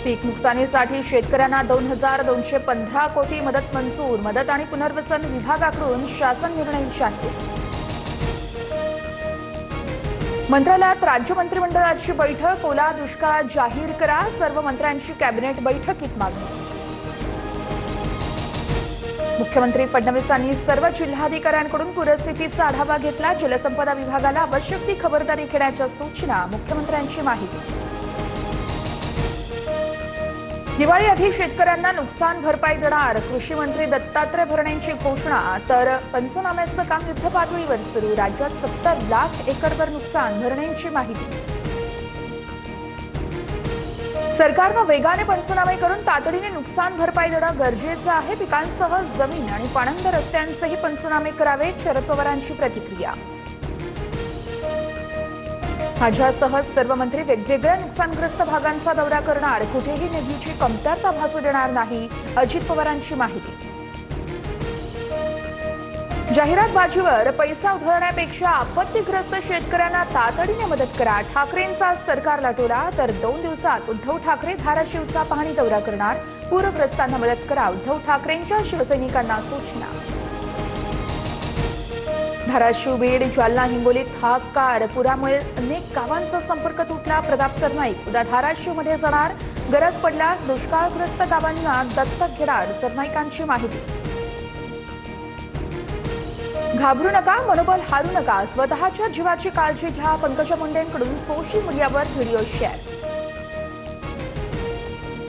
पीक नुकसानीसाठी शेतकऱ्यांना 2215 कोटी मदत मंजूर। मदत आणि पुनर्वसन विभागाकडून शासन निर्णय जाहीर। मंत्रालयात राज्य मंत्रिमंडळाची बैठक। ओला दुष्काळ जाहीर करा, सर्व मंत्र्यांची कॅबिनेट बैठकीत मागणी। मुख्यमंत्री फडणवीसांनी सर्व जिल्हाधिकाऱ्यांकडून पूरस्थितीचा आढावा घेतला। जलसंपदा विभागाला आवश्यक ती खबरदारी घेण्याच्या सूचना। मुख्यमंत्र्यांची माहिती। दिवाळीआधी शेतकऱ्यांना नुकसान भरपाई देणार, कृषी मंत्री दत्तात्रय भरणेंची घोषणा। तर पंचनाम्याचं काम युद्धपातळीवर सुरू। राज्यात 70 लाख एकरवर नुकसान, भरणेंची माहिती। सरकारनं वेगाने पंचनामे करून तातडीने नुकसान भरपाई देणं गरजेचं आहे। पिकांसह जमीन आणि पाणंद रस्त्यांचेही पंचनामे करावेत, शरद पवारांची प्रतिक्रिया। माझ्यासह सर्व मंत्री वेगवेगळ्या नुकसानग्रस्त भागांचा दौरा करणार, कुठेही निधीची कमतरता भासू देणार नाही, अजित पवारांची माहिती। जाहिरातबाजीवर पैसा उधळण्यापेक्षा आपत्तीग्रस्त शेतकऱ्यांना तातडीने मदत करा, ठाकरेंचा सरकारला टोला। तर 2 दिवसात उद्धव ठाकरे धाराशिवचा पाहणी दौरा करणार, पूरग्रस्तांना मदत करा, उद्धव ठाकरेंच्या शिवसैनिकांना सूचना। धाराशिव, बीड, जालना, हिंगोलीत हाहाकार, पुरामुळे अनेक गावांचा संपर्क तुटला। प्रताप सरनाईक उद्या धाराशिवमध्ये जाणार, गरज पडल्यास दुष्काळग्रस्त गावांना दत्तक घेणार, सरनाईकांची माहिती। घाबरू नका, मनोबल हारू नका, स्वतःच्या जीवाची काळजी घ्या, पंकजा मुंडेंकडून सोशल मीडियावर व्हिडिओ शेअर।